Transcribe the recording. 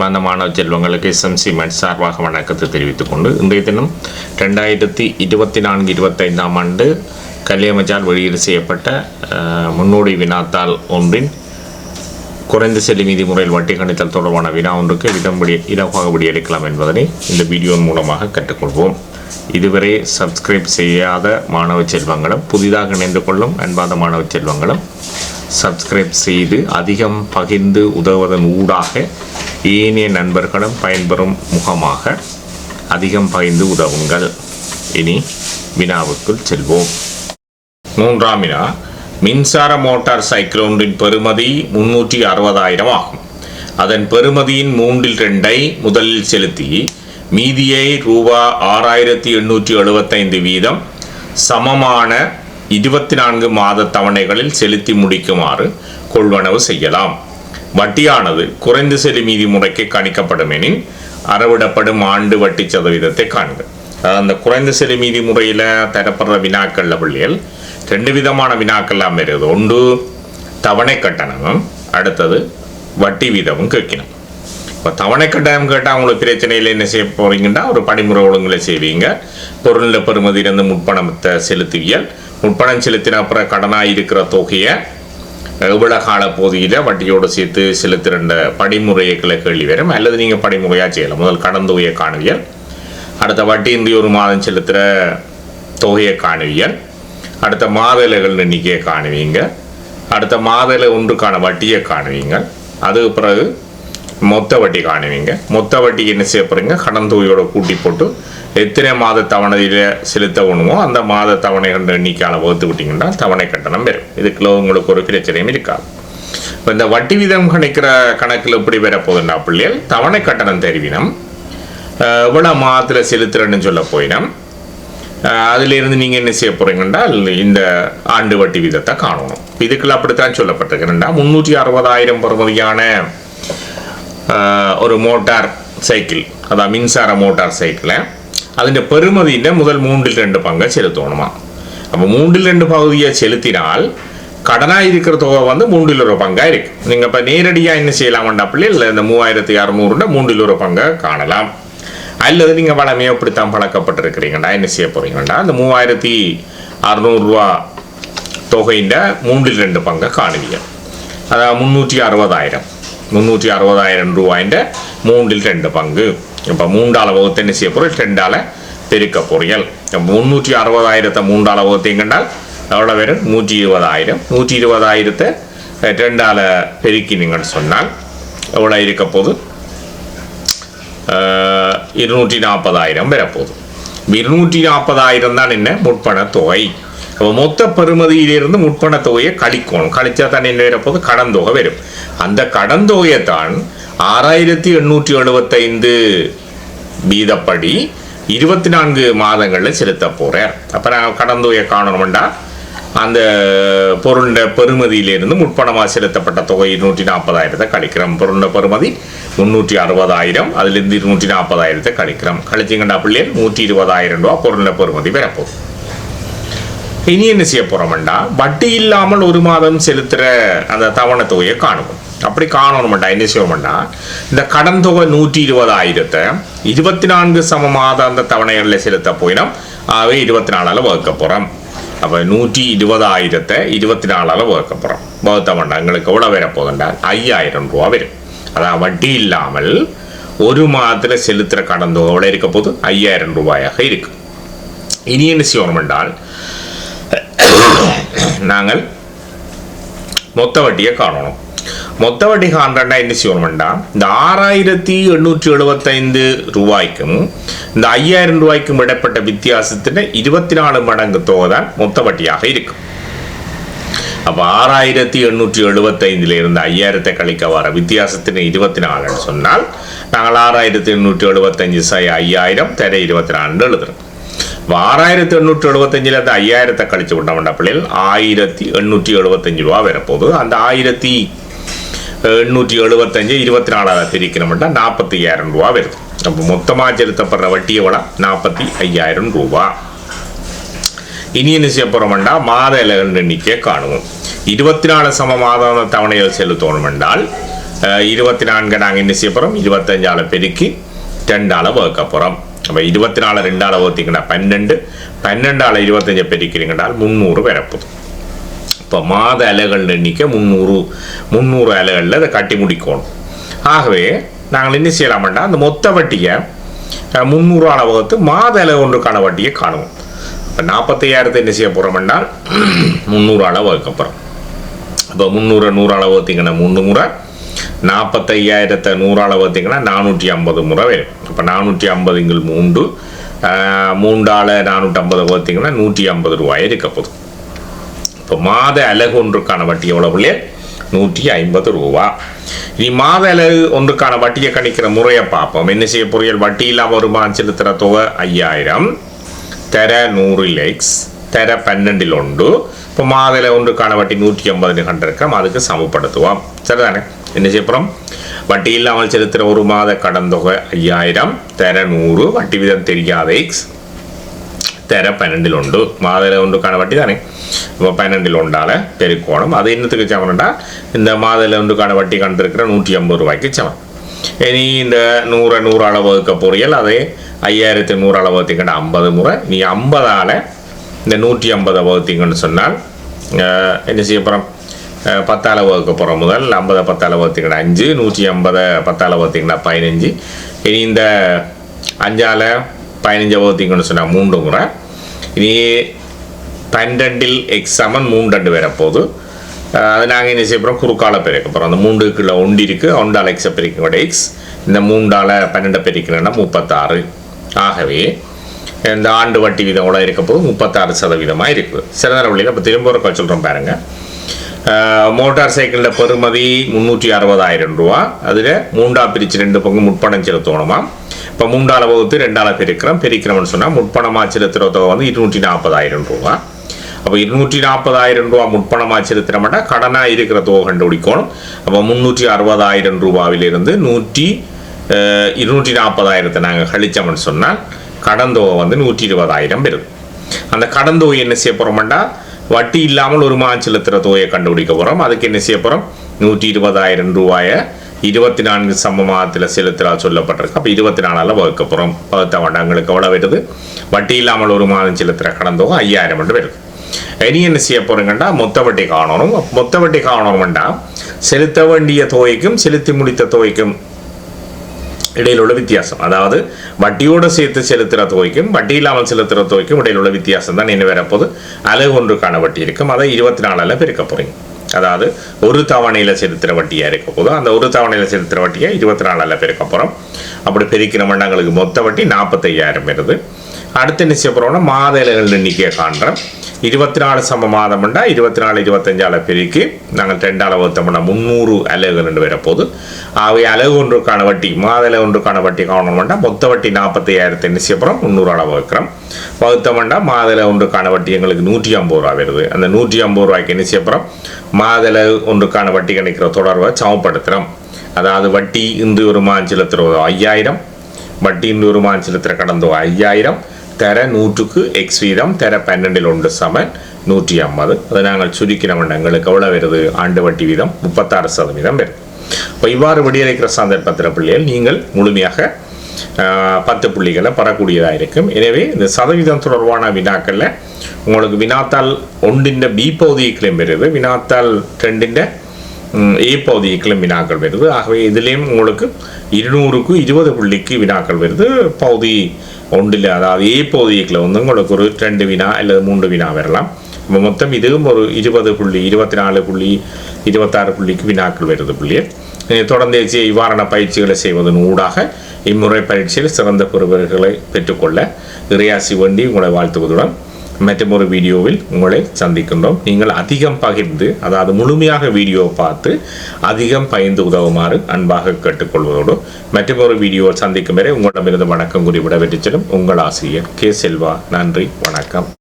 அன்பார்ந்த மாணவ செல்வங்களுக்கு எஸ்எம்சி மெட் சார்பாக வணக்கத்தை தெரிவித்துக் கொண்டு இன்றைய தினம் 2024-25 ஆண்டு கல்வி அமைச்சால் வெளியீடு செய்யப்பட்ட முன்னோடி வினாத்தாள் ஒன்றின் குறைந்த செலவு மீதி முறையில் வட்டி கணித்தல் தொடர்பான வினா ஒன்றுக்கு இலவாக விடியளிக்கலாம் என்பதனை இந்த வீடியோ மூலமாக கற்றுக்கொள்வோம். இதுவரை சப்ஸ்கிரைப் செய்யாத மாணவ செல்வங்களும் புதிதாக இணைந்து கொள்ளும் அன்பார்ந்த மாணவ செல்வங்களும் சப்ஸ்கிரைப் செய்து அதிகம் பகிர்ந்து உதவுவதன் ஊடாக ஏனைய நண்பர்களும் பயன்பெறும் முகமாக அதிகம் பகிர்ந்து உதவுங்கள். இனி வினாவுக்குள் செல்வோம். மூன்றாம் வினா, மின்சார மோட்டார் சைக்கிள் ஒன்றின் பெறுமதி 360,000 ஆகும். அதன் பெறுமதியின் 2/3 முதலில் செலுத்தி மீதியை ரூபா 6,875 வீதம் சமமான 24 மாத தவணைகளில் செலுத்தி முடிக்குமாறு கொள்வனவு செய்யலாம். வட்டியானது குறைந்த செலவு மீதி முறைக்கு கணிக்கப்படும் எனின் அறவிடப்படும் ஆண்டு வட்டி சதவீதத்தை காண்க. அந்த குறைந்த செலவு மீதி முறையில் தரப்படுற வினாக்கள் பிள்ளைகள் 2 விதமான வினாக்கள்லாம் வருது. ஒன்று தவணை கட்டணமும், அடுத்தது வட்டி வீதமும் கேட்கணும். இப்போ தவணை கட்டணம் கேட்டால் உங்களுக்கு பிரச்சனையில் என்ன செய்ய போகிறீங்கன்னா ஒரு படிமுறை ஒழுங்குகளை செய்வீங்க. பொருளில் பெறுமதியிலிருந்து முற்பணத்தை செலுத்துவியல், முற்பணம் செலுத்தின அப்புறம் கடனாக இருக்கிற தொகையை எவ்வளோ கால பகுதியில் வட்டியோடு சேர்த்து செலுத்துகிற படிமுறைகளை கேள்வி வரும். அல்லது நீங்கள் படிமுறையாக செய்யலாம். முதல் கடன் தொகையை காணுவியல், அடுத்த வட்டியின்றி ஒரு மாதம் செலுத்துகிற தொகையை காணுவியல், அடுத்த மாதங்கள் எண்ணிக்கையை காணுவீங்க, அடுத்த மாதல ஒன்றுக்கான வட்டியை காணுவீங்க, அது பிறகு மொத்த வட்டி காணுவீங்க. மொத்த வட்டிக்கு என்ன செய்ய போகிறீங்க, கடன் தொகையோட கூட்டி போட்டு எத்தனை மாத தவணையில் செலுத்த வேணுமோ அந்த மாத தவணைகள் எண்ணிக்கையால் வகுத்து விட்டிங்கன்னா தவணை கட்டணம் வரும். இதுக்குள்ள உங்களுக்கு ஒரு பிரச்சனையும் இருக்காது. இப்போ இந்த வட்டி வீதம் கணிக்கிற கணக்கில் எப்படி வரப்போகுதுன்னா பிள்ளைகள் தவணை கட்டணம் தெரிவினம் எவ்வளோ மாதத்தில் செலுத்துறேன்னு சொல்ல போயினோம். அதிலிருந்து நீங்கள் என்ன செய்ய போகிறீங்கன்னா இந்த ஆண்டு வட்டி வீதத்தை காணணும். இதுக்குள்ள அப்படித்தான் சொல்லப்பட்டிருக்கிறேன்டா 360,000 பெறுமதியான ஒரு மோட்டார் சைக்கிள், அதான் மின்சார மோட்டார் சைக்கிளை അതിൻ്റെ பெறுமதியின் முதல் 3/2 பங்கை செலுத்தணுமா. அப்போ 3/2 பகுதியை செலுத்தினால் கடனாக இருக்கிற தொகை 3/1 பங்காக இருக்கு. நீங்கள் இப்போ நேரடியாக என்ன செய்யலாம்டா பிள்ளை இல்லை இந்த 3,600 3/1 பங்கை காணலாம். அல்லது நீங்கள் வளமையாக இப்படித்தான் பழக்கப்பட்டிருக்கிறீங்கடா என்ன செய்ய போகிறீங்கடா அந்த 3,600 ரூபா தொகையின் 3/2 பங்கை காணுவீங்க. அதாவது 360,000 ரூபாயின் 3/2 பங்கு. இப்போ 3ஆல் வகுத்து என்ன செய்ய போகிறோம், 2ஆல் பெருக்க போறீர்கள். 360,000 3ஆல் வகுத்தீங்கன்றால் எவ்வளோ வரும், 120,000. 120,000 2ஆல் பெருக்கினீங்கன்னு சொன்னால் எவ்வளோ இருக்க போகுது, 240,000 வரப்போகுது. 240,000 தான் என்ன முற்பண தொகை. அப்போ மொத்த பெறுமதியிலிருந்து முற்பண தொகையை கழிக்கணும். கழிச்சா தான் என்ன வரப்போகுது, கடன் தொகை வரும். அந்த கடன் தொகையை தான் 6,875 வீதப்படி 24 மாதங்களில் செலுத்த போகிறார். அப்போ நான் கடன் தொகையை காணணும்டா அந்த பொருள பெறுமதியிலிருந்து முற்பணமாக செலுத்தப்பட்ட தொகை 240,000 கழிக்கிறோம். பொருள பெறுமதி 360,000, அதிலிருந்து 240,000 கழிக்கிறோம். கழிச்சிங்கண்டா பிள்ளைகள் 120,000 ரூபா பொருள பெறுமதி வரப்போகுது. இனி என்ன செய்ய போகிறோம்டா வட்டி இல்லாமல் ஒரு மாதம் செலுத்துகிற அந்த தவணை தொகையை காணுவோம். அப்படி காணணும்டா என்ன செய்வோம்டா இந்த கடன் தொகை 120,000 24 சம மாத அந்த தவணைகளில் செலுத்த போயினோம். ஆகவே 24ஆல் வகுக்க போகிறோம். அப்போ 120,000 24ஆல் வகுக்க போகிறோம். வகுத்தவண்டா எங்களுக்கு எவ்வளோ வர போகுதுண்டா 5,000 ரூபா வரும். அதான் வட்டி இல்லாமல் ஒரு மாதத்தில் செலுத்துகிற கடன் தொகை எவ்வளோ இருக்க போது 5,000 ரூபாயாக இருக்கு. இனி என்ன செய்யணும் என்றால் நாங்கள் மொத்த வட்டியை காணணும். மொத்த வட்டி காண்றா என்ன செய்யணும்டா இந்த 6,875 ரூபாய்க்கும் இந்த 5,000 ரூபாய்க்கும் இடைப்பட்ட வித்தியாசத்தில் 24 மடங்கு தொகை தான் மொத்த வட்டியாக இருக்கும். அப்போ 6,875 இருந்து 5,000 கழிக்க வர வித்தியாசத்தின் 24 சொன்னால் நாங்கள் 6,875 5,000 தர 24 எழுதுறோம். 6,875 5,000 கழிச்சு விட்டோம்டா பிள்ளைகள் 1,875 ரூபா வரப்போகுது. அந்த 1,875 24ஆல் பிரிக்கணும்டா 45,000 ரூபா வருது. அப்போ மொத்தமாக செலுத்தப்படுற வட்டி எவ்வளோ 45,000 ரூபா. இனி என்ன செய்ய போகிறோம்டா மாத எண்ணிக்கையை காணுவோம். 24 சம மாத தவணைகள் செலுத்தணும் என்றால் 24 நாங்கள் என்ன செய்ய போகிறோம் 25 பெருக்கி 2 வகுக்க போகிறோம். அப்போ 24 2 வகுத்தீங்கன்னா 12, 12 25 பெருக்கிறீங்கன்றால் 300 வரப்போகுது. இப்போ மாத அலைகள் எண்ணிக்கை 300 அலைகளில் அதை கட்டி முடிக்கணும். ஆகவே நாங்கள் என்ன செய்யலாம்னா அந்த மொத்த வட்டியை 300 வகுத்து மாத அலை ஒன்றுக்கான வட்டியை காணுவோம். இப்போ 45,000 என்ன செய்ய போகிறோம் என்றால் 300 வகுக்க போகிறோம். இப்போ 300 100 வகுத்தீங்கன்னா 3 முறை, 45,000 100 வகுத்தீங்கன்னா 450 முறை வரும். இப்போ 450 3 3 450 வகுத்தீங்கன்னா 150 ரூபாய் இருக்க போகுது. இப்போ மாத அலகு ஒன்றுக்கான வட்டி எவ்வளவு இல்லையா 150 ரூபா. இனி மாத அலகு ஒன்றுக்கான வட்டியை கணிக்கிற முறையை பார்ப்போம். என்ன செய்ய பொறியல் வட்டி இல்லாமல் வருமானம் செலுத்துகிற தொகை 5000 தர 100 x தர 12 1. இப்போ மாதல ஒன்றுக்கான வட்டி 150 கண்டிருக்கோம், அதுக்கு சமப்படுத்துவோம். சரிதானே? என்ன செய்ய போகிறோம் வட்டி இல்லாமல் செலுத்துகிற ஒரு மாத கடன் தொகை 5000 தர 100 வட்டி விதம் தெரியாத x தர 12 1. மாதல ஒன்றுக்கான வட்டி தானே. இப்போ 12 1 பெருக்கோணம். அது என்னத்துக்கு சமம்னா இந்த மாதல ஒன்றுக்கான வட்டி கண்டிருக்கிற 150 ரூபாய்க்கு சமம். இனி இந்த 100 வகுக்க பொறியல் அதே 5100 வகுத்தீங்கன்னா 50 முறை. நீ 50 இந்த 150 வகுத்தீங்கன்னு சொன்னால் என்ன செய்ய போகிறோம் 10 வகுக்க போகிறோம். முதல் 50 10 வகுத்தீங்கன்னா 5, 150 10 வகுத்தீங்கன்னா 15. இனி இந்த 5 15 வகுத்தீங்கன்னு சொன்னால் 3 முறை. இனி 12 x சமன் 3 வரப்போகுது. அது நாங்கள் என்ன செய்ய போகிறோம் குறுக்கால பெருக்க போகிறோம். அந்த 3க்குள்ள 1 இருக்குது, 1 x பெருக்கோட x. இந்த 3 12 பெருக்கிறேன்னா 36. ஆகவே இந்த ஆண்டு வட்டி விதம் எவ்வளோ இருக்க போது 36% இருக்குது. சிறந்த வழியில் இப்போ திரும்ப ஒரு சொல்கிறோம் பாருங்கள். மோட்டார் சைக்கிளில் பெறுமதி 360,000 ரூபா. அதில் 3 பிரித்து 2 பங்கு முற்பணம் செலுத்தணுமா. இப்போ 3 வகுத்து 2 பெருக்கிறோம்னு சொன்னால் முற்பணமாக செலுத்துகிற தொகை வந்து 240,000 ரூபா. அப்போ 240,000 ரூபா முற்பணமாக செலுத்துகிற மாட்டால் கடனாக இருக்கிற தொகை கண்டுபிடிக்கணும். அப்போ 360,000 ரூபாவிலிருந்து 240,000 நாங்கள் கழிச்சோம்னு சொன்னால் கடன் தொகை வந்து 120,000 வருது. அந்த கடன் தொகை என்ன செய்ய போகிறோம்னா வட்டி இல்லாமல் ஒரு மாதம் செலுத்துகிற தொகையை கண்டுபிடிக்க போகிறோம். அதுக்கு என்ன செய்ய போகிறோம் 120,000 ரூபாயை 24 சமமாதத்தில் செலுத்துகிறா சொல்லப்பட்டிருக்கு. அப்போ 24 வகுக்க போகிறோம். வகுத்த வண்டங்களுக்கு எவ்வளோ வருது வட்டி இல்லாமல் ஒரு மாதம் செலுத்துகிற கடன் தொகை 5000 மட்டும் வருது. இனி என்ன செய்ய போகிறீங்கன்னா மொத்த வட்டி காணணும். மொத்த வட்டி காணணும்னா செலுத்த வேண்டிய தொகைக்கும் செலுத்தி முடித்த தொகைக்கும் இடையில் உள்ள வித்தியாசம், அதாவது வட்டியோடு சேர்த்து செலுத்துகிற தொகைக்கும் வட்டி இல்லாமல் செலுத்துகிற தொகைக்கும் இடையில் உள்ள வித்தியாசம் தான் என்ன வரப்போது அலகு ஒன்றுக்கான வட்டி இருக்கும். அதை 24 பெருக்க போகிறீங்க. அதாவது ஒரு தவணையில் செலுத்துகிற வட்டியாக இருக்க போது அந்த ஒரு தவணையில் செலுத்துகிற வட்டியை 24 பெருக்க போகிறோம். அப்படி பெருக்கிற மண்டங்களுக்கு மொத்த வட்டி 45,000 வருது. அடுத்து என்ன செய்ய போகிறோம்னா மாத இலைகள் எண்ணிக்கையை காண்றோம். 24 சம மாதம்ண்டா 24 25 பெருக்கி நாங்கள் 2 வகுத்தோம்னா 300 அலகுகள் வரப்போகுது. அவை அலகு ஒன்றுக்கான வட்டி மாத அலகு ஒன்றுக்கான வட்டி காணணும்னா மொத்த வட்டி 45,000 என்ன செய்ய போகிறோம் 300 வகுக்கிறோம். வகுத்தோம்னா மாத அலகு ஒன்றுக்கான வட்டி எங்களுக்கு 150 ரூபா வருது. அந்த 150 ரூபாய்க்கு என்ன செய்ய போகிறோம் மாத அலகு ஒன்றுக்கான வட்டி கணிக்கிற தொடர்பை சமப்படுத்துகிறோம். அதாவது வட்டி இன்று ஒரு மாதம் செலுத்துறது 5000, வட்டி இன்று ஒரு மாதம் செலுத்துகிற கடந்தோ 5000 தர 100க்கு x வீதம் தர 12 1 சமன் 150. அதை நாங்கள் சுருக்கின எங்களுக்கு எவ்வளோ வருது ஆண்டு வட்டி வீதம் 36% வருது. இப்போ இவ்வாறு விடியளிக்கிற சந்தர்ப்பத்தில் பிள்ளைகள் நீங்கள் முழுமையாக 10 புள்ளிகளை பெறக்கூடியதாக இருக்கும். எனவே இந்த சதவீதம் தொடர்பான வினாக்களில் உங்களுக்கு வினாத்தாள் 1 B பகுதியிலும் வருது, வினாத்தாள் 2 A பகுதியிலும் வினாக்கள் வருது. ஆகவே இதுலேயும் உங்களுக்கு 200க்கு 20 புள்ளிக்கு வினாக்கள் வருது. பகுதி 1 அதாவது A பகுதியில் வந்து உங்களுக்கு ஒரு 2 வினா அல்லது 3 வினா வரலாம். மொத்தம் இதுவும் ஒரு 20 புள்ளி 24 புள்ளி 26 புள்ளிக்கு வினாக்கள் வருது. புள்ளியை தொடர்ந்து இவ்வாறான பயிற்சிகளை செய்வதன் ஊடாக இம்முறை பயிற்சியில் சிறந்த பெறுபவர்களை பெற்றுக்கொள்ள இறையாசி வேண்டி உங்களை வாழ்த்துவதுடன் மற்றொரு வீடியோவில் உங்களை சந்திக்கின்றோம். நீங்கள் அதிகம் பகிர்ந்து அதாவது முழுமையாக வீடியோ பார்த்து அதிகம் பகிர்ந்து உதவுமாறு அன்பாக கேட்டுக்கொள்வதோடு மற்றொரு வீடியோவில் சந்திக்கும் வரை உங்களிடமிருந்து வணக்கம் கூறி விடைபெற்றுச் செல்லும் உங்கள் ஆசிரியர் கே. செல்வா. நன்றி, வணக்கம்.